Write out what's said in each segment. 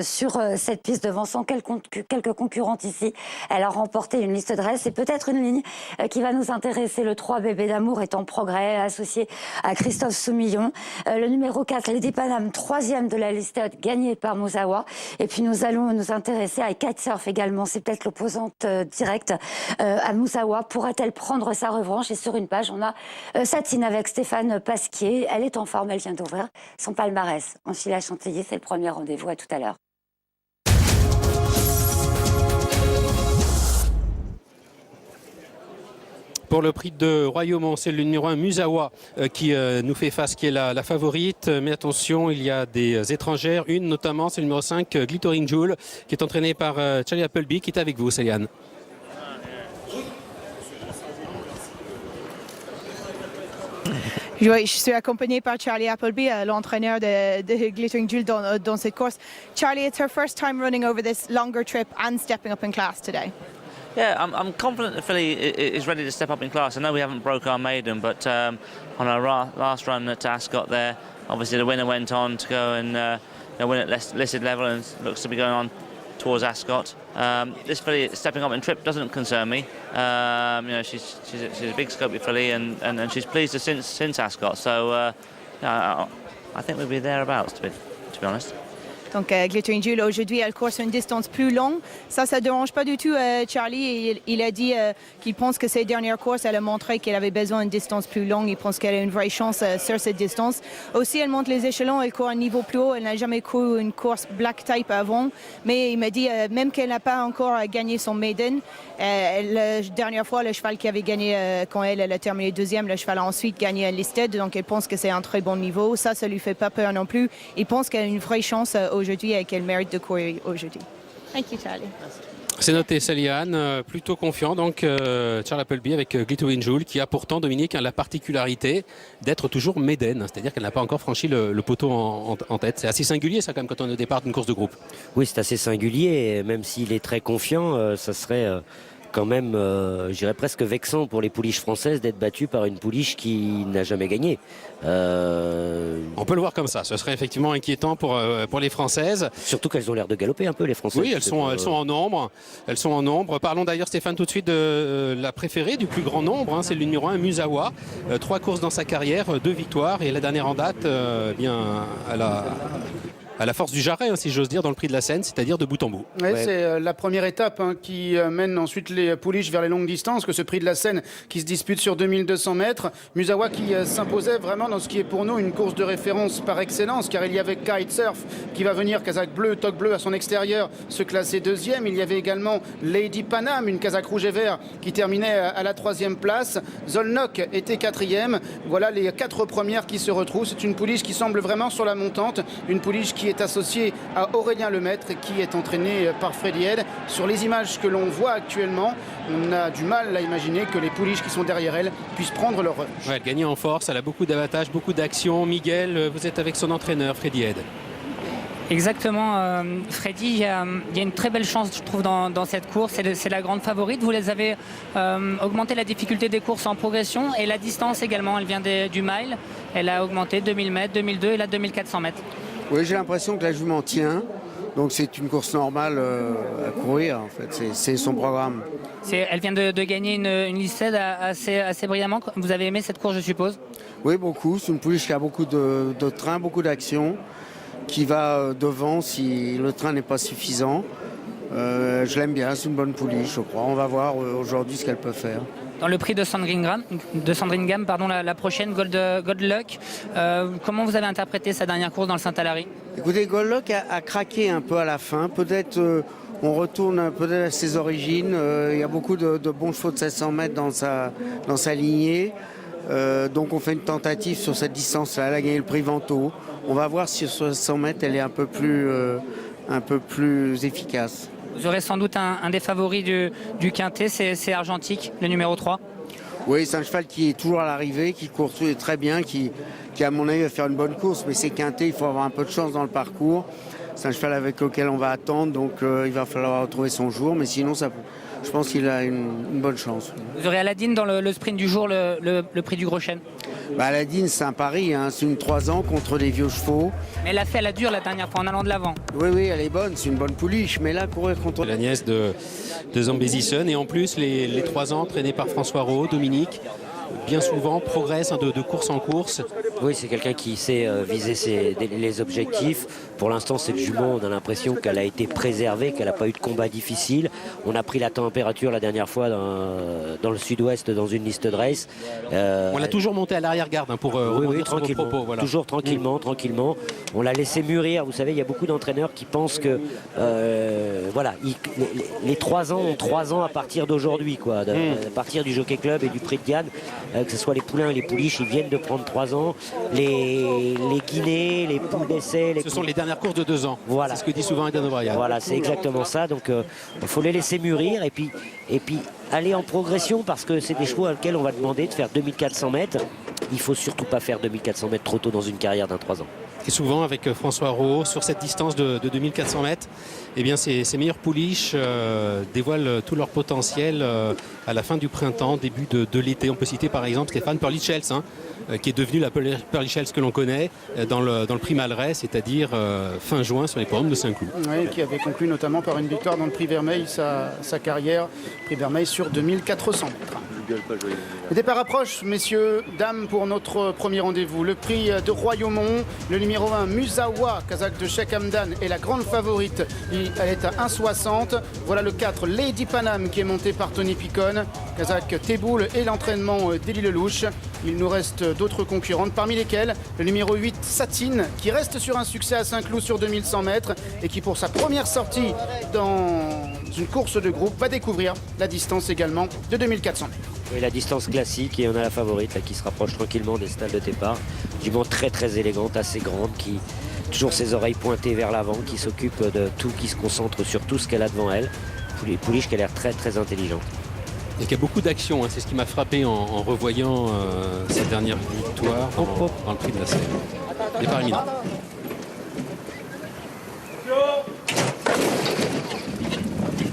sur cette piste devançant quelques concurrentes ici. Elle a remporté une liste de race et peut-être une ligne qui va nous intéresser. Le 3 Bébé d'amour est en progrès, associé à Christophe Soumillon. Le numéro 4 Lady Panam, 3e de la liste, gagné par Musawa. Et puis nous allons nous intéresser à Kitesurf également. C'est peut-être l'opposante directe à Musawa. Pourra-t-elle prendre sa revanche? Et sur une page, on a Satine avec Stéphane Pasquier. Elle est en forme, elle vient d'ouvrir son palmarès. En file à Chantilly, c'est le premier rendez-vous. À tout à l'heure. Pour le prix de Royaumont, c'est le numéro 1 Musawa qui nous fait face, qui est la favorite. Mais attention, il y a des étrangères. Une notamment, c'est le numéro 5 Glittering Jewel, qui est entraîné par Charlie Appleby, qui est avec vous, Céliane. Oui, je suis accompagnée par Charlie Appleby, l'entraîneur de Glittering Jewel dans cette course. Charlie, it's her first time running over this longer trip and stepping up in class today. Yeah, I'm confident that Philly is ready to step up in class. I know we haven't broke our maiden, but on our last run at Ascot there, obviously the winner went on to go and win at listed level and looks to be going on towards Ascot. This filly stepping up in trip doesn't concern me. She's a big Scopely filly and she's pleased since Ascot. So I think we'll be thereabouts to be honest. Donc Glittering Jewel aujourd'hui elle court sur une distance plus longue. Ça ne dérange pas du tout Charlie. Il a dit qu'il pense que ses dernières courses, elle a montré qu'elle avait besoin d'une distance plus longue. Il pense qu'elle a une vraie chance sur cette distance. Aussi, elle monte les échelons, elle court à un niveau plus haut. Elle n'a jamais couru une course black type avant. Mais il m'a dit, même qu'elle n'a pas encore gagné son maiden, la dernière fois, le cheval qui avait gagné quand elle a terminé deuxième, le cheval a ensuite gagné un listed. Donc elle pense que c'est un très bon niveau. Ça lui fait pas peur non plus. Il pense qu'elle a une vraie chance aujourd'hui et qu'elle mérite de courir aujourd'hui. Thank you, Charlie. C'est noté, Céliane, plutôt confiant. Donc, Charles Appleby avec Glittering Jewel, qui a pourtant, Dominique, la particularité d'être toujours maiden. C'est-à-dire qu'elle n'a pas encore franchi le poteau en tête. C'est assez singulier, ça, quand même, quand on est au départ d'une course de groupe. Oui, c'est assez singulier. Même s'il est très confiant, ça serait quand même, je dirais presque vexant pour les pouliches françaises d'être battues par une pouliche qui n'a jamais gagné. On peut le voir comme ça. Ce serait effectivement inquiétant pour les Françaises. Surtout qu'elles ont l'air de galoper un peu, les Françaises. Oui, elles sont en nombre. Elles sont en nombre. Parlons d'ailleurs, Stéphane, tout de suite de la préférée du plus grand nombre. C'est le numéro 1, Musawa. 3 courses dans sa carrière, 2 victoires. Et la dernière en date, à la force du jarret, si j'ose dire, dans le prix de la Seine, c'est-à-dire de bout en bout. Ouais, c'est la première étape qui mène ensuite les pouliches vers les longues distances, que ce prix de la Seine qui se dispute sur 2200 mètres. Musawa qui s'imposait vraiment dans ce qui est pour nous une course de référence par excellence, car il y avait Kitesurf qui va venir, casaque bleu, toque bleu à son extérieur, se classer deuxième. Il y avait également Lady Panam, une casaque rouge et vert qui terminait à la 3e place. Zolnok était 4e. Voilà les 4 premières qui se retrouvent. C'est une pouliche qui semble vraiment sur la montante, une pouliche qui est associé à Aurélien Lemaître et qui est entraîné par Freddy Head. Sur les images que l'on voit actuellement, on a du mal à imaginer que les pouliches qui sont derrière elle puissent prendre leur revanche. Elle gagne en force, elle a beaucoup d'avantages, beaucoup d'actions. Miguel, vous êtes avec son entraîneur, Freddy Head. Exactement, Freddy, il y a une très belle chance, je trouve, dans cette course. C'est la grande favorite. Vous les avez augmenté la difficulté des courses en progression et la distance également. Elle vient du mile. Elle a augmenté 2000 mètres, 2002 et là 2400 mètres. Oui, j'ai l'impression que la jument tient. Donc c'est une course normale à courir, en fait. C'est son programme. Elle vient de gagner une listed assez brillamment. Vous avez aimé cette course, je suppose? Oui, beaucoup. C'est une pouliche qui a beaucoup de train, beaucoup d'action, qui va devant si le train n'est pas suffisant. Je l'aime bien, c'est une bonne pouliche, je crois. On va voir aujourd'hui ce qu'elle peut faire. Dans le prix de Sandringham, la prochaine, Gold Luck, comment vous avez interprété sa dernière course dans le Saint-Alary? Écoutez, Gold Luck a craqué un peu à la fin. Peut-être on retourne peut-être à ses origines. Il y a beaucoup de bons chevaux de 700 mètres dans sa lignée. Donc on fait une tentative sur cette distance-là. Elle a gagné le prix Vento. On va voir si sur 700 mètres elle est un peu plus efficace. Vous aurez sans doute un des favoris du Quintet, c'est Argentique, le numéro 3. Oui, c'est un cheval qui est toujours à l'arrivée, qui court très bien, qui à mon avis va faire une bonne course, mais c'est Quintet, il faut avoir un peu de chance dans le parcours. C'est un cheval avec lequel on va attendre, donc il va falloir retrouver son jour, mais sinon je pense qu'il a une bonne chance. Vous aurez Aladdin dans le sprint du jour, le prix du Gros Chêne. Aladine, c'est un pari, hein. C'est une 3 ans contre des vieux chevaux. Mais elle a fait à la dure la dernière fois en allant de l'avant. Oui, elle est bonne, c'est une bonne pouliche. Mais là, courir contre... C'est la nièce de Zambézison. Et en plus, les 3 ans traînés par François Rowe, Dominique, bien souvent progresse de course en course. Oui, c'est quelqu'un qui sait viser les objectifs. Pour l'instant, cette jument, on a l'impression qu'elle a été préservée, qu'elle n'a pas eu de combat difficile. On a pris la température la dernière fois dans le sud-ouest dans une liste de race. On l'a toujours monté à l'arrière-garde pour rebondir sur vos tranquillement. propos. Voilà. Toujours tranquillement. On l'a laissé mûrir. Vous savez, il y a beaucoup d'entraîneurs qui pensent que les 3 ans ont 3 ans à partir d'aujourd'hui, à partir du Jockey Club et du Prix de Galles, que ce soit les poulains et les pouliches, ils viennent de prendre 3 ans. Les guinées, les poules d'essai. Ce sont les dernières courses de 2 ans. Voilà. C'est ce que dit souvent Aidan O'Brien. Voilà, c'est exactement ça. Donc il faut les laisser mûrir et puis aller en progression parce que c'est des chevaux à lesquels on va demander de faire 2400 mètres. Il ne faut surtout pas faire 2400 mètres trop tôt dans une carrière d'un 3 ans. Et souvent avec François Rowe, sur cette distance de 2400 mètres, eh bien ces meilleurs pouliches dévoilent tout leur potentiel à la fin du printemps, début de l'été. On peut citer par exemple Stéphane Pearly-Chels, qui est devenu la Pearly-Chels que l'on connaît dans le Prix Malrais, c'est-à-dire fin juin sur les programmes de Saint-Cloud. Oui, qui avait conclu notamment par une victoire dans le Prix Vermeil, sa carrière, Prix Vermeil sur 2400 mètres. Le départ approche, messieurs, dames, pour notre premier rendez-vous. Le prix de Royaumont, le numéro 1, Musawa, Kazakh de Sheikh Hamdan, est la grande favorite. Elle est à 1,60. Voilà le 4, Lady Panam, qui est monté par Tony Picon. Kazakh Teboul et l'entraînement d'Élie Lelouch. Il nous reste d'autres concurrentes, parmi lesquelles le numéro 8, Satine, qui reste sur un succès à Saint-Cloud sur 2100 mètres et qui, pour sa première sortie dans une course de groupe, va découvrir la distance également de 2400 mètres. Et la distance classique, et on a la favorite là, qui se rapproche tranquillement des stalles de départ. Jument très élégante, assez grande, qui toujours ses oreilles pointées vers l'avant, qui s'occupe de tout, qui se concentre sur tout ce qu'elle a devant elle. Pouliche qui a l'air très intelligente. Et qu'il y a beaucoup d'action, c'est ce qui m'a frappé en revoyant cette dernière victoire dans le Prix de la Seine. Départ imminent.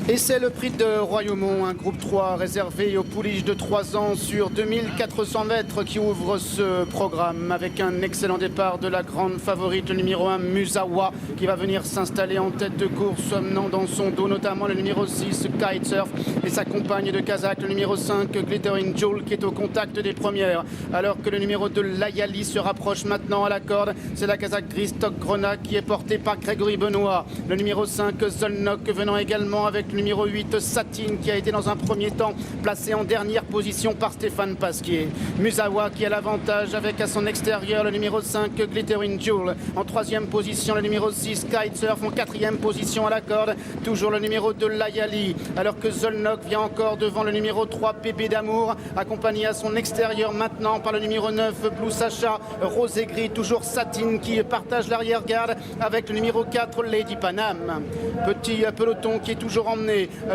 Et c'est le prix de Royaumont, un groupe 3 réservé aux pouliches de 3 ans sur 2400 mètres qui ouvre ce programme avec un excellent départ de la grande favorite, le numéro 1 Musawa, qui va venir s'installer en tête de course, menant dans son dos notamment le numéro 6 Kitesurf et sa compagne de Kazakh, le numéro 5 Glittering Jewel, qui est au contact des premières, alors que le numéro 2 Layali se rapproche maintenant à la corde. C'est la Kazakh Gristock Grona qui est portée par Grégory Benoît, le numéro 5 Zolnok venant également avec le numéro 8 Satine, qui a été dans un premier temps placé en dernière position par Stéphane Pasquier. Musawa qui a l'avantage avec à son extérieur le numéro 5 Glittering Jewel, en 3e position le numéro 6 Kitesurf, en 4e position à la corde toujours le numéro 2 Layali, alors que Zolnok vient encore devant le numéro 3 Bébé d'amour, accompagné à son extérieur maintenant par le numéro 9 Blue Sacha. Rose et Gris, toujours Satine qui partage l'arrière-garde avec le numéro 4 Lady Panam. Petit peloton qui est toujours emmené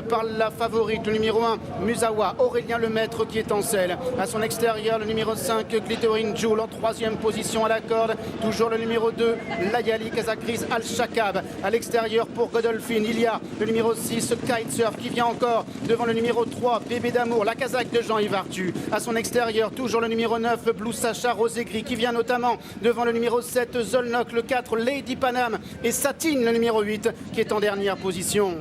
par la favorite, le numéro 1 Musawa, Aurélien Lemaître qui est en selle. À son extérieur, le numéro 5 Glittering Jewel, en 3e position à la corde toujours le numéro 2 Layali Kazakris Al-Shakab. À l'extérieur pour Godolphin, il y a le numéro 6 Kitesurf qui vient encore devant le numéro 3 Bébé d'amour, la Kazakh de Jean-Yves Arthus. À son extérieur, toujours le numéro 9 Blue Sacha, Rose et Gris qui vient notamment devant le numéro 7 Zolnok, le 4 Lady Panam et Satine, le numéro 8 qui est en dernière position.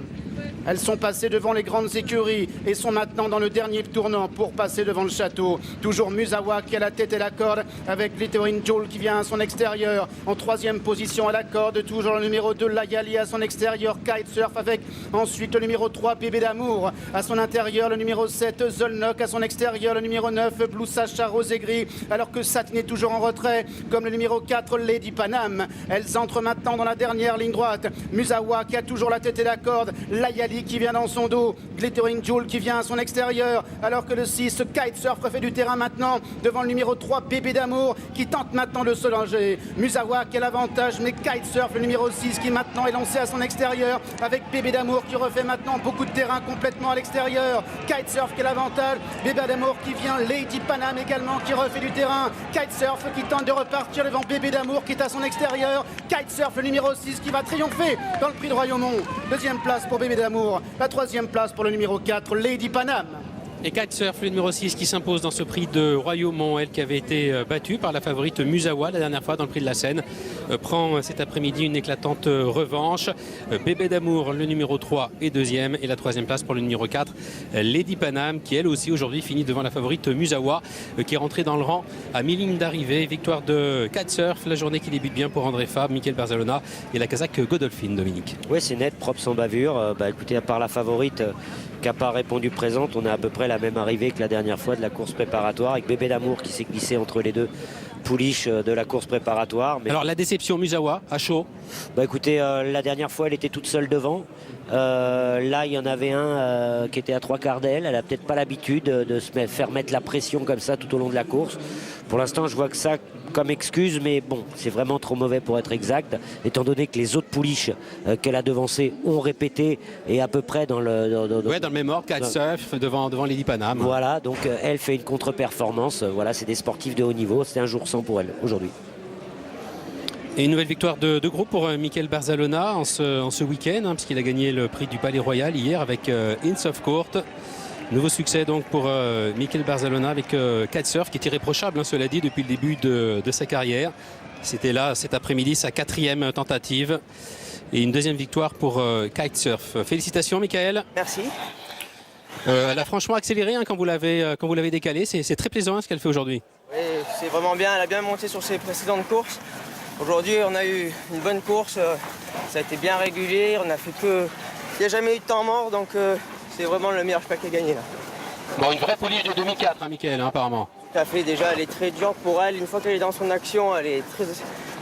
Elles sont passées devant les grandes écuries et sont maintenant dans le dernier tournant pour passer devant le château. Toujours Musawa qui a la tête et la corde avec Glittering Jewel qui vient à son extérieur. En 3e position à la corde, toujours le numéro 2 Layali à son extérieur, Kitesurf avec ensuite le numéro 3 Bébé d'amour. À son intérieur, le numéro 7 Zolnok, à son extérieur, le numéro 9 Blue Sacha, Rose et Gris, alors que Satine est toujours en retrait, comme le numéro 4 Lady Panam. Elles entrent maintenant dans la dernière ligne droite. Musawa qui a toujours la tête et la corde, Layali qui vient dans son dos, Glittering Jewel qui vient à son extérieur, alors que le 6 Kitesurf refait du terrain maintenant devant le numéro 3 Bébé d'amour qui tente maintenant de se longer. Musawa qui a l'avantage, mais Kitesurf, le numéro 6 qui maintenant est lancé à son extérieur avec Bébé d'amour qui refait maintenant beaucoup de terrain complètement à l'extérieur. Kitesurf qui a l'avantage, Bébé d'amour qui vient, Lady Panam également qui refait du terrain. Kitesurf qui tente de repartir devant Bébé d'amour qui est à son extérieur. Kitesurf, le numéro 6 qui va triompher dans le prix de Royaumont. 2e place pour Bébé d'amour. La 3e place pour le numéro 4, Lady Panam. Et Kitesurf, le numéro 6, qui s'impose dans ce prix de Royaumont, elle qui avait été battue par la favorite Musawa la dernière fois dans le prix de la Seine, prend cet après-midi une éclatante revanche. Bébé d'amour, le numéro 3 est deuxième, et la troisième place pour le numéro 4, Lady Panam, qui elle aussi aujourd'hui finit devant la favorite Musawa, qui est rentrée dans le rang à mi-ligne d'arrivée. Victoire de Kitesurf, la journée qui débute bien pour André Fabre, Michael Barzalona et la Kazakh Godolphin, Dominique. Oui, c'est net, propre, sans bavure. Écoutez, à part la favorite qui n'a pas répondu présente, on a à peu près la même arrivée que la dernière fois de la course préparatoire, avec Bébé d'amour qui s'est glissé entre les deux pouliches de la course préparatoire. Mais... Alors la déception Musawa, à chaud. Écoutez, la dernière fois elle était toute seule devant. Là il y en avait un qui était à 3/4 d'elle. Elle a peut-être pas l'habitude de se faire mettre la pression comme ça tout au long de la course. Pour l'instant je vois que ça comme excuse, mais bon, c'est vraiment trop mauvais pour être exact, étant donné que les autres pouliches qu'elle a devancées ont répété et à peu près dans le même ordre, Kitesurf devant Lady Panam. Voilà, donc elle fait une contre-performance. Voilà, c'est des sportifs de haut niveau. C'est un jour sans pour elle aujourd'hui. Et une nouvelle victoire de groupe pour Michael Barzalona en ce week-end, puisqu'il a gagné le prix du Palais Royal hier avec Inns of Court. Nouveau succès donc pour Michael Barzalona avec Kitesurf, qui est irréprochable, cela dit, depuis le début de sa carrière. C'était là cet après-midi sa 4e tentative. Et une deuxième victoire pour Kitesurf. Félicitations Michael. Merci. Elle a franchement accéléré quand vous l'avez décalé. C'est très plaisant ce qu'elle fait aujourd'hui. Oui, c'est vraiment bien. Elle a bien monté sur ses précédentes courses. Aujourd'hui, on a eu une bonne course. Ça a été bien régulier. On a fait que... Il n'y a jamais eu de temps mort, donc c'est vraiment le meilleur cheval qui a gagné là. Bon, une vraie pouliche de 2004, Michael, apparemment. Tout à fait. Déjà, elle est très dure pour elle. Une fois qu'elle est dans son action, elle est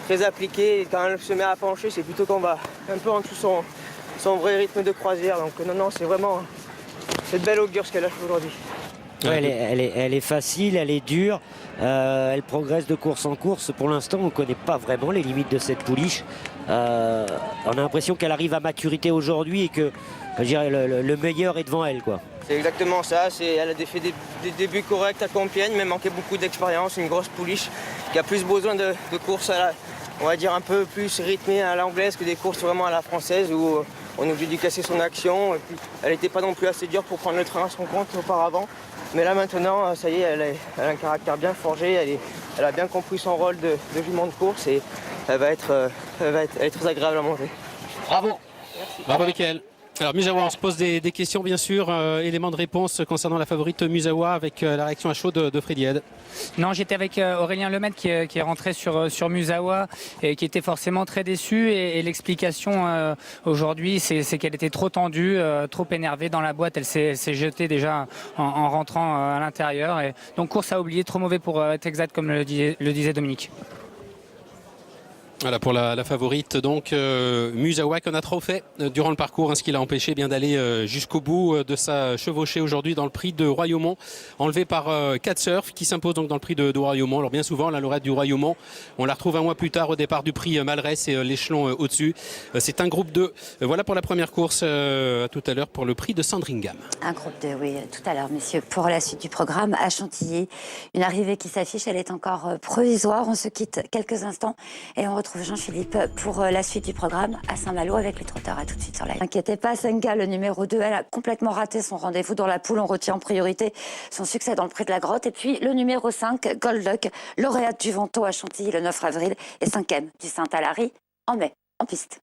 très appliquée. Et quand elle se met à pencher, c'est plutôt qu'on va un peu en dessous son vrai rythme de croisière. Donc non, c'est vraiment cette belle augure ce qu'elle a fait aujourd'hui. Ouais, elle est facile, elle est dure, elle progresse de course en course. Pour l'instant, on ne connaît pas vraiment les limites de cette pouliche. On a l'impression qu'elle arrive à maturité aujourd'hui et que je dirais, le meilleur est devant elle, quoi. C'est exactement ça. Elle a fait des débuts corrects à Compiègne, mais manquait beaucoup d'expérience. Une grosse pouliche qui a plus besoin de courses, on va dire un peu plus rythmées à l'anglaise que des courses vraiment à la française où on est obligé de casser son action. Et puis, elle n'était pas non plus assez dure pour prendre le train à son compte auparavant. Mais là maintenant, ça y est, elle a un caractère bien forgé, elle a bien compris son rôle de jument de course et elle est très agréable à monter. Bravo. Merci. Bravo Michael. Alors Musawa, on se pose des questions bien sûr, éléments de réponse concernant la favorite Musawa avec la réaction à chaud de Freddy Head. Non, j'étais avec Aurélien Lemaitre qui est rentré sur Musawa et qui était forcément très déçu et l'explication aujourd'hui c'est qu'elle était trop tendue, trop énervée dans la boîte, elle s'est jetée déjà en rentrant à l'intérieur et donc course à oublier, trop mauvais pour être exact comme le disait Dominique. Voilà pour la favorite donc Musawa qu'on a trop fait durant le parcours, ce qui l'a empêché bien d'aller jusqu'au bout de sa chevauchée aujourd'hui dans le prix de Royaumont, enlevé par Kitesurf qui s'impose donc dans le prix de Royaumont. Alors bien souvent la lauréate du Royaumont, on la retrouve un mois plus tard au départ du prix Malrès et l'échelon au-dessus. C'est un groupe 2. Voilà pour la première course, à tout à l'heure pour le prix de Sandringham. Un groupe 2, oui, tout à l'heure, messieurs. Pour la suite du programme, à Chantilly, une arrivée qui s'affiche, elle est encore provisoire. On se quitte quelques instants et on retrouve Jean-Philippe pour la suite du programme à Saint-Malo avec les trotteurs. À tout de suite sur la ligne. N'inquiétez pas, Senka, le numéro 2, elle a complètement raté son rendez-vous dans la poule. On retient en priorité son succès dans le prix de la Grotte. Et puis le numéro 5, Golduck, lauréate du Vento à Chantilly le 9 avril et 5e du Saint-Alary en mai, en piste.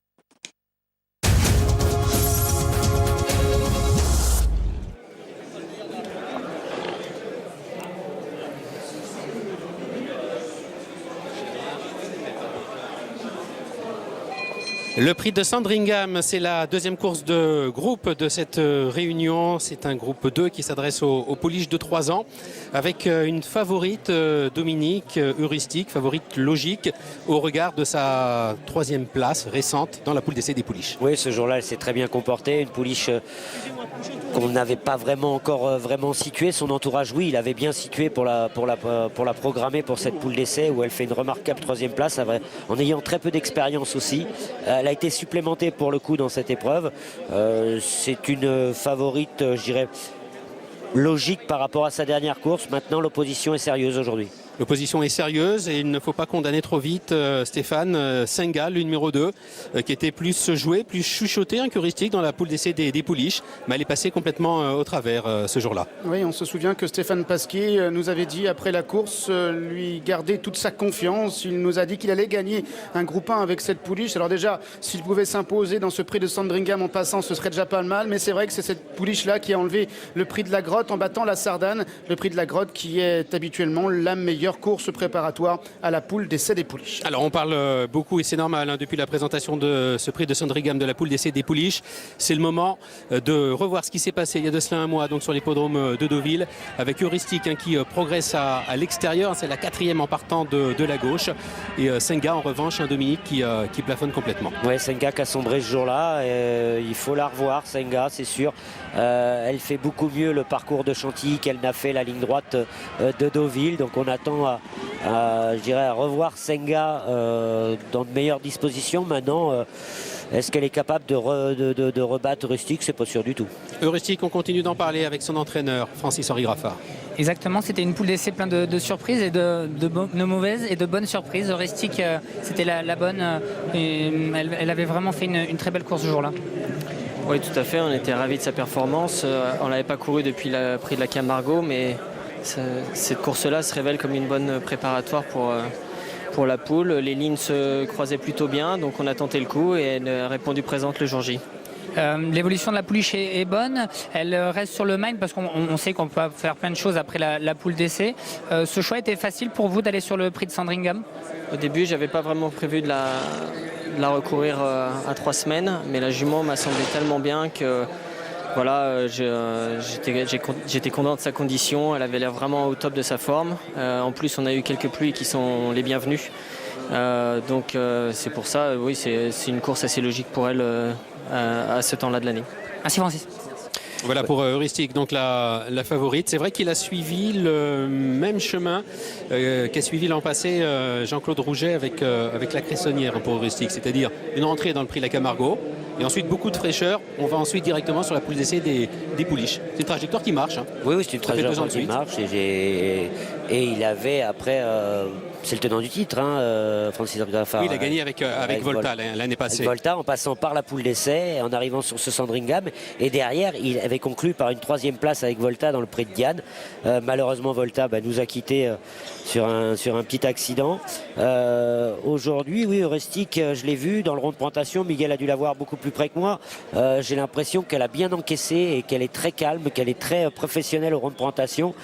Le prix de Sandringham, c'est la deuxième course de groupe de cette réunion. C'est un groupe 2 qui s'adresse aux pouliches de 3 ans avec une favorite, Dominique, heuristique, favorite logique au regard de sa 3e place récente dans la poule d'essai des pouliches. Oui, ce jour-là, elle s'est très bien comportée. Une pouliche qu'on n'avait pas vraiment encore vraiment située. Son entourage, oui, il avait bien situé pour la programmer pour cette poule d'essai où elle fait une remarquable 3e place en ayant très peu d'expérience aussi. Elle a été supplémentée pour le coup dans cette épreuve. C'est une favorite, je dirais, logique par rapport à sa dernière course. Maintenant, l'opposition est sérieuse aujourd'hui. L'opposition est sérieuse et il ne faut pas condamner trop vite Stéphane Senga, le numéro 2, qui était plus joué, plus chuchoté qu'heuristique dans la poule d'essai des pouliches, mais elle est passée complètement au travers ce jour-là. Oui, on se souvient que Stéphane Pasquier nous avait dit après la course lui garder toute sa confiance. Il nous a dit qu'il allait gagner un groupe 1 avec cette pouliche. Alors déjà, s'il pouvait s'imposer dans ce prix de Sandringham en passant, ce serait déjà pas mal. Mais c'est vrai que c'est cette pouliche-là qui a enlevé le prix de la Grotte en battant la Sardane. Le prix de la Grotte qui est habituellement la meilleure course préparatoire à la poule d'essai des pouliches. Alors on parle beaucoup et c'est normal depuis la présentation de ce prix de Sandringham de la poule d'essai des pouliches. C'est le moment de revoir ce qui s'est passé il y a de cela un mois donc sur l'hippodrome de Deauville avec Heuristique qui progresse à l'extérieur. C'est la 4e en partant de la gauche. Et Senga en revanche, Dominique qui plafonne complètement. Ouais, Senga qui a sombré ce jour-là. Il faut la revoir, Senga, c'est sûr. Elle fait beaucoup mieux le parcours de Chantilly qu'elle n'a fait la ligne droite de Deauville. Donc on attend je dirais, à revoir Senga dans de meilleures dispositions. Maintenant, est-ce qu'elle est capable de rebattre Heuristique? C'est pas sûr du tout. Heuristique, on continue d'en parler avec son entraîneur, Francis-Henri Graffard. Exactement, c'était une poule d'essai plein de surprises et de mauvaises et de bonnes surprises. Heuristique, c'était la bonne. Et elle avait vraiment fait une très belle course ce jour-là. Oui, tout à fait. On était ravis de sa performance. On ne l'avait pas couru depuis le prix de la Camargo, mais cette course-là se révèle comme une bonne préparatoire pour la poule. Les lignes se croisaient plutôt bien, donc on a tenté le coup et elle a répondu présente le jour J. L'évolution de la pouliche est bonne, elle reste sur le mind parce qu'on sait qu'on peut faire plein de choses après la poule d'essai. Ce choix était facile pour vous d'aller sur le prix de Sandringham? Au début, j'avais pas vraiment prévu de la recourir à 3 semaines, mais la jument m'a semblé tellement bien que voilà, j'étais content de sa condition, elle avait l'air vraiment au top de sa forme. En plus, on a eu quelques pluies qui sont les bienvenues. Donc c'est pour ça, oui, c'est une course assez logique pour elle à ce temps-là de l'année. Merci Francis. Voilà pour Heuristique, donc la favorite. C'est vrai qu'il a suivi le même chemin qu'a suivi l'an passé Jean-Claude Rouget avec la Cressonnière pour Heuristique, c'est-à-dire une entrée dans le prix de la Camargo et ensuite beaucoup de fraîcheur. On va ensuite directement sur la poule d'essai des pouliches. C'est une trajectoire qui marche. Oui, c'est une trajectoire qui marche et il avait après... c'est le tenant du titre, Francis Graffard. Oui, il a gagné avec Volta l'année passée. Avec Volta, en passant par la poule d'essai, en arrivant sur ce Sandringham. Et derrière, il avait conclu par une 3e place avec Volta dans le prix de Diane. Malheureusement, Volta nous a quittés sur un petit accident. Aujourd'hui, oui, Heuristique, je l'ai vu dans le rond de présentation. Miguel a dû la voir beaucoup plus près que moi. J'ai l'impression qu'elle a bien encaissé et qu'elle est très calme, qu'elle est très professionnelle au rond de présentation,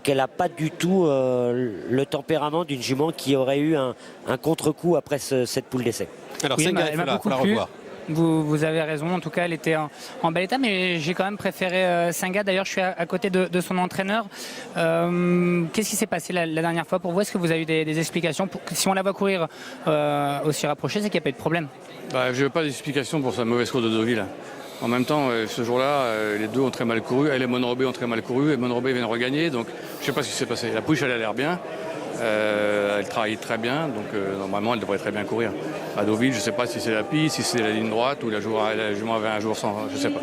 qu'elle n'a pas du tout le tempérament d'une jument qui aurait eu un contre-coup après cette poule d'essai. Alors oui, Senga, il faut la revoir. Vous avez raison, en tout cas elle était en bel état, mais j'ai quand même préféré Senga. D'ailleurs je suis à côté de son entraîneur. Qu'est-ce qui s'est passé la dernière fois pour vous? Est-ce que vous avez eu des explications si on la voit courir aussi rapprochée, c'est qu'il n'y a pas eu de problème? Je n'ai pas d'explication pour sa mauvaise course de Deauville. En même temps, ce jour-là, les deux ont très mal couru. Elle et Monrobé ont très mal couru et Monrobé vient de regagner, donc je ne sais pas ce qui s'est passé. La pouliche, elle a l'air bien. Elle travaille très bien, donc normalement elle devrait très bien courir. À Deauville, je ne sais pas si c'est la piste, si c'est la ligne droite ou la jument avait un jour sans, je ne sais pas.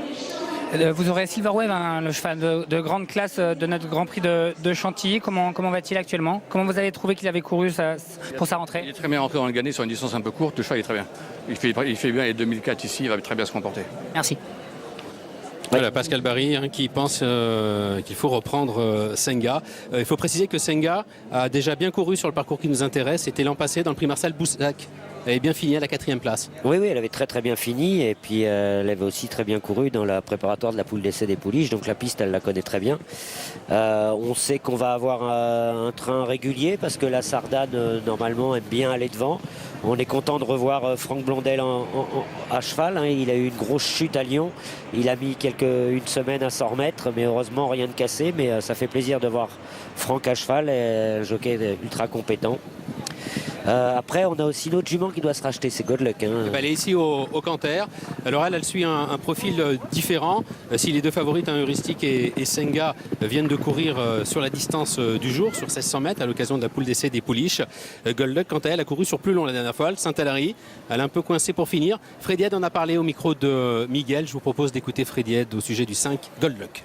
Vous aurez Silverwave, le cheval de grande classe de notre Grand Prix de Chantilly. Comment va-t-il actuellement? Comment vous avez trouvé qu'il avait couru pour sa rentrée? Il est très bien rentré dans le Gannet sur une distance un peu courte, le cheval est très bien. Il fait bien les 2004 ici, il va très bien se comporter. Merci. Voilà, Pascal Barry qui pense qu'il faut reprendre Senga. Il faut préciser que Senga a déjà bien couru sur le parcours qui nous intéresse. C'était l'an passé dans le prix Marcel Boussac. Elle avait bien fini à la 4e place. Oui, elle avait très très bien fini et puis elle avait aussi très bien couru dans la préparatoire de la poule d'essai des pouliches. Donc la piste, elle la connaît très bien. On sait qu'on va avoir un train régulier parce que la Sardane, normalement, aime bien aller devant. On est content de revoir Franck Blondel à cheval. Il a eu une grosse chute à Lyon. Il a mis une semaine à s'en remettre, mais heureusement rien de cassé. Mais ça fait plaisir de voir Franck à cheval, un jockey ultra compétent. Après, on a aussi l'autre jument qui doit se racheter, c'est Godluck. Elle est ici au Canter. Alors elle suit un profil différent. Si les deux favorites, Heuristique et Senga, viennent de courir sur la distance du jour, sur 1600 mètres, à l'occasion de la poule d'essai des pouliches, Godluck, quant à elle, a couru sur plus long la dernière fois, Saint-Alary. Elle est un peu coincée pour finir. Freddy Head en a parlé au micro de Miguel. Je vous propose d'écouter Freddy Head au sujet du 5 Godluck.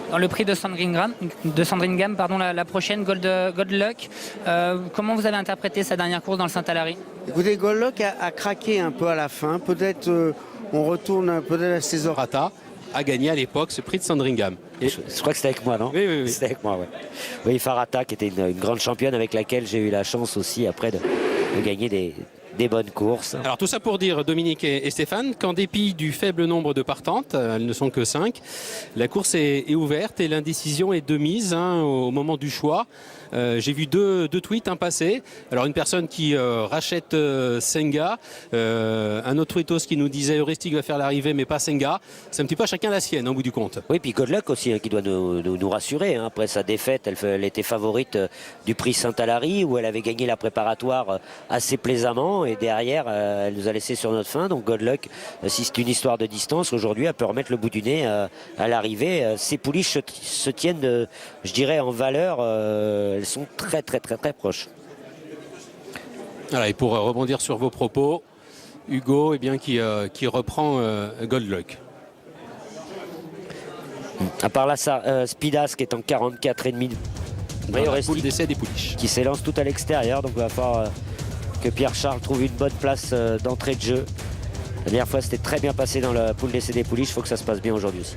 dans le prix de Sandringham, la prochaine Gold Luck. Comment vous avez interprété sa dernière course dans le Saint-Alary? Écoutez, Gold Luck a craqué un peu à la fin. Peut-être on retourne peut-être à ses oreilles. Rata a gagné à l'époque ce prix de Sandringham. Je crois que c'était avec moi, non? Oui. C'était avec moi, oui. Oui, Farata, qui était une grande championne avec laquelle j'ai eu la chance aussi après de gagner des bonnes courses. Alors tout ça pour dire, Dominique et Stéphane, qu'en dépit du faible nombre de partantes, elles ne sont que 5, la course est ouverte et l'indécision est de mise au moment du choix. J'ai vu deux tweets passer. Alors une personne qui rachète Senga, un autre tweetos qui nous disait Heuristic va faire l'arrivée mais pas Senga. C'est un petit peu à chacun la sienne au bout du compte. Oui, puis Gold Luck aussi qui doit nous rassurer. Après sa défaite, elle était favorite du prix Saint-Alary où elle avait gagné la préparatoire assez plaisamment et derrière elle nous a laissé sur notre faim. Donc Gold Luck, si c'est une histoire de distance, aujourd'hui elle peut remettre le bout du nez à l'arrivée. Ces pouliches se tiennent, je dirais, en valeur. Elles sont très proches. Voilà, et pour rebondir sur vos propos, Hugo qui reprend Gold Luck. À part là, Spidas qui est en 44,5. La poule d'essai des pouliches. Qui s'élance tout à l'extérieur, donc il va falloir que Pierre-Charles trouve une bonne place d'entrée de jeu. La dernière fois, c'était très bien passé dans la poule d'essai des pouliches, il faut que ça se passe bien aujourd'hui aussi.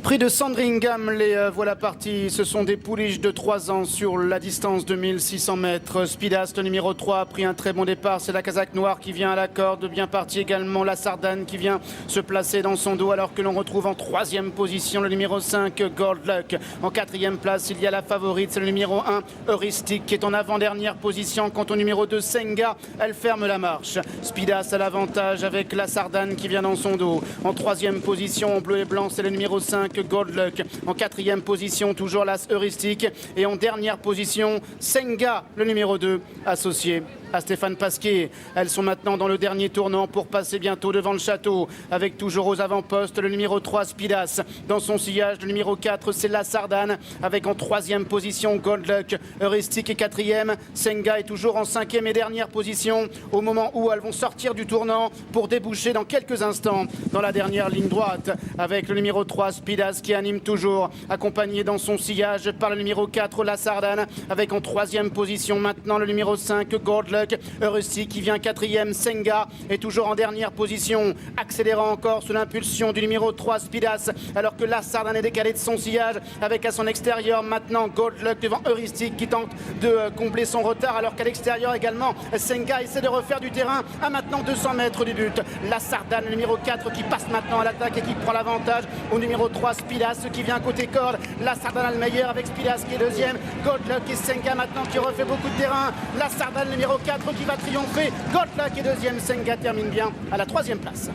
Prix de Sandringham, les voilà partis. Ce sont des pouliches de 3 ans sur la distance de 1600 mètres. Spidas, le numéro 3, a pris un très bon départ. C'est la casaque noire qui vient à la corde. Bien parti également la Sardane qui vient se placer dans son dos alors que l'on retrouve en 3e position le numéro 5, Gold Luck. En 4e place, il y a la favorite, c'est le numéro 1, Heuristic, qui est en avant-dernière position. Quant au numéro 2, Senga, elle ferme la marche. Spidas a l'avantage avec la Sardane qui vient dans son dos. En 3e position, en bleu et blanc, c'est le numéro 5, Gold Luck. En 4e position, toujours l'As Heuristic. Et en dernière position, Senga, le numéro 2, associé à Stéphane Pasquier. Elles sont maintenant dans le dernier tournant pour passer bientôt devant le château, avec toujours aux avant-postes le numéro 3, Spidas. Dans son sillage, le numéro 4, c'est la Sardane, avec en 3e position Gold Luck. Heuristic est 4e. Senga est toujours en 5e et dernière position, au moment où elles vont sortir du tournant pour déboucher dans quelques instants dans la dernière ligne droite, avec le numéro 3, Spidas, qui anime toujours, accompagné dans son sillage par le numéro 4, la Sardane, avec en 3e position maintenant le numéro 5, Gold Luck. Heuristic qui vient 4e, Senga est toujours en dernière position, accélérant encore sous l'impulsion du numéro 3, Spidas, alors que la Sardane est décalée de son sillage, avec à son extérieur maintenant Gold Luck devant Heuristic qui tente de combler son retard, alors qu'à l'extérieur également Senga essaie de refaire du terrain à maintenant 200 mètres du but. La Sardane, le numéro 4, qui passe maintenant à l'attaque et qui prend l'avantage au numéro 3, Spidas, qui vient côté corde. La Sardane a le meilleur avec Spidas qui est 2e, Gold Luck et Senga maintenant qui refait beaucoup de terrain. La Sardane, numéro 4, qui va triompher. Gold Luck est 2e, Senga termine bien à la 3e place.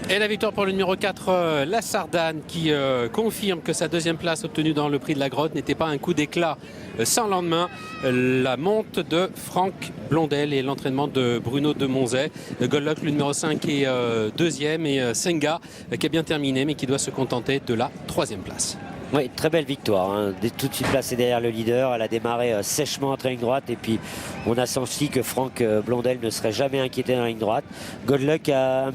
Et la victoire pour le numéro 4, la Sardane, qui confirme que sa 2e place obtenue dans le prix de la Grotte n'était pas un coup d'éclat sans lendemain. La monte de Franck Blondel et l'entraînement de Bruno de Monzet. Gold Luck, le numéro 5, est 2e et Senga qui a bien terminé mais qui doit se contenter de la 3e place. Oui, très belle victoire, tout de suite placée derrière le leader. Elle a démarré sèchement entre la ligne droite et puis on a senti que Franck Blondel ne serait jamais inquiété dans la ligne droite. Gold Luck a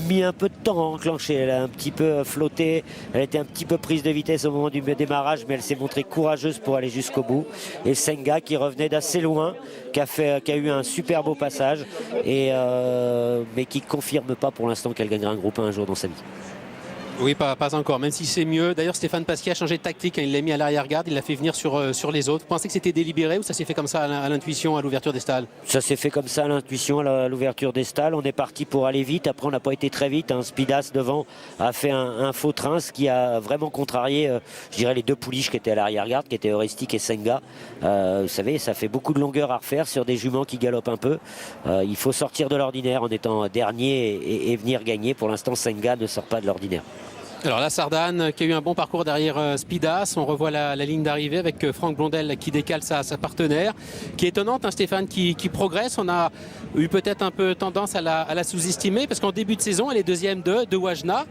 mis un peu de temps à enclencher, elle a un petit peu flotté, elle était un petit peu prise de vitesse au moment du démarrage, mais elle s'est montrée courageuse pour aller jusqu'au bout. Et Senga qui revenait d'assez loin, qui a eu un super beau passage, mais qui ne confirme pas pour l'instant qu'elle gagnera un groupe 1 un jour dans sa vie. Oui, pas encore, même si c'est mieux. D'ailleurs, Stéphane Pasquier a changé de tactique. Il l'a mis à l'arrière-garde, il l'a fait venir sur les autres. Vous pensez que c'était délibéré ou ça s'est fait comme ça à l'intuition, à l'ouverture des stalles? Ça s'est fait comme ça à l'intuition, à l'ouverture des stalles. On est parti pour aller vite. Après, on n'a pas été très vite. Spidas devant a fait un faux train, ce qui a vraiment contrarié, je dirais, les deux pouliches qui étaient à l'arrière-garde, qui étaient Heuristic et Senga. Vous savez, ça fait beaucoup de longueur à refaire sur des juments qui galopent un peu. Il faut sortir de l'ordinaire en étant dernier et venir gagner. Pour l'instant, Senga ne sort pas de l'ordinaire. Alors la Sardane qui a eu un bon parcours derrière Spidas, on revoit la ligne d'arrivée avec Franck Blondel qui décale sa partenaire, qui est étonnante, Stéphane, qui progresse. On a eu peut-être un peu tendance à la sous-estimer parce qu'en début de saison elle est 2e de Wajna.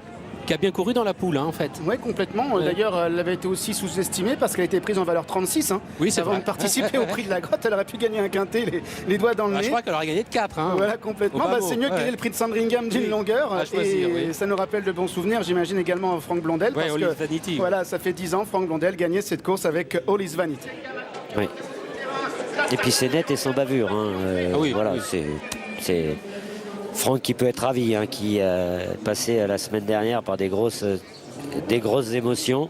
qui a bien couru dans la poule, hein, en fait. Oui, complètement. Ouais. D'ailleurs, elle avait été aussi sous-estimée parce qu'elle a été prise en valeur 36. Hein. Oui, c'est Avant vrai. de participer au prix de la grotte, elle aurait pu gagner un quintet, les doigts dans le nez. Je crois qu'elle aurait gagné de 4. Hein. Voilà, complètement. Au Bah, bas c'est mot, mieux que ouais. gagner le prix de Sandringham d'une Oui. longueur. À choisir, et oui. ça nous rappelle de bons souvenirs, j'imagine également Franck Blondel. Ouais, parce All que, is Vanity. voilà, ça fait 10 ans, Franck Blondel gagnait cette course avec All is Vanity. Oui. Et puis c'est net et sans bavure. Hein. Ah oui, voilà, oui. c'est Franck qui peut être ravi, hein, qui est passé la semaine dernière par des grosses émotions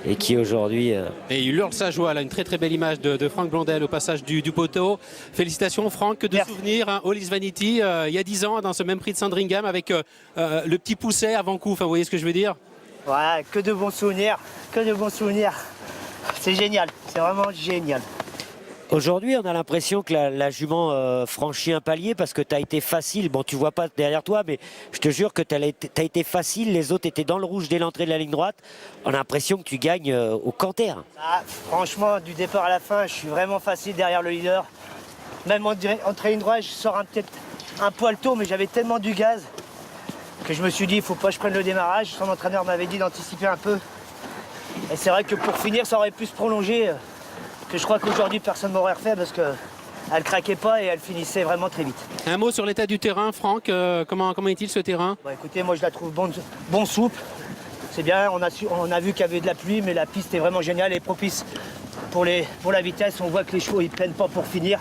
et qui aujourd'hui... Et il hurle sa joie, là, une très très belle image de Franck Blondel au passage du poteau. Félicitations Franck, que de souvenirs, hein, All is Vanity, il y a 10 ans, dans ce même prix de Sandringham, avec le petit pousset avant coup, enfin, vous voyez ce que je veux dire? Ouais, que de bons souvenirs, que de bons souvenirs. C'est génial, c'est vraiment génial. Aujourd'hui, on a l'impression que la jument franchit un palier parce que tu as été facile. Bon, tu vois pas derrière toi, mais je te jure que tu as été facile. Les autres étaient dans le rouge dès l'entrée de la ligne droite. On a l'impression que tu gagnes au canter. Ah, franchement, du départ à la fin, je suis vraiment facile derrière le leader. Même entre ligne droite, je sors peut-être un poil tôt, mais j'avais tellement du gaz que je me suis dit, il faut pas que je prenne le démarrage. Son entraîneur m'avait dit d'anticiper un peu. Et c'est vrai que pour finir, ça aurait pu se prolonger. Que je crois qu'aujourd'hui, personne ne m'aurait refait parce qu'elle craquait pas et elle finissait vraiment très vite. Un mot sur l'état du terrain, Franck, comment est-il ce terrain? Bon, écoutez, moi je la trouve bon souple. C'est bien, on a vu qu'il y avait de la pluie, mais la piste est vraiment géniale et propice pour la vitesse. On voit que les chevaux ils peinent pas pour finir.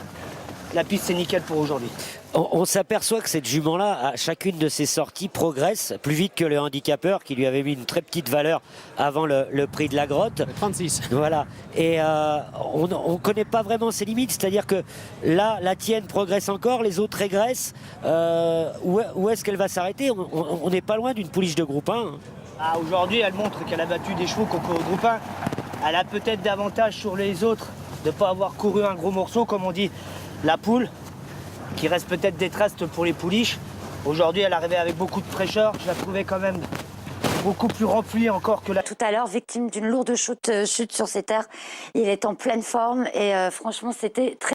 La piste c'est nickel pour aujourd'hui. On s'aperçoit que cette jument-là, à chacune de ses sorties, progresse plus vite que le handicapeur qui lui avait mis une très petite valeur avant le prix de la grotte. 36. Voilà. Et on ne connaît pas vraiment ses limites. C'est-à-dire que là, la tienne progresse encore, les autres régressent. Où est-ce qu'elle va s'arrêter? On n'est pas loin d'une pouliche de groupe 1. Hein. Ah, aujourd'hui, elle montre qu'elle a battu des chevaux qu'on court au groupe 1. Elle a peut-être davantage sur les autres de ne pas avoir couru un gros morceau, comme on dit, la poule, qui reste peut-être des trastes pour les pouliches. Aujourd'hui, elle arrivait avec beaucoup de fraîcheur. Je la trouvais quand même beaucoup plus remplie encore que la... Tout à l'heure, victime d'une lourde chute sur ses terres. Il est en pleine forme et franchement, c'était très...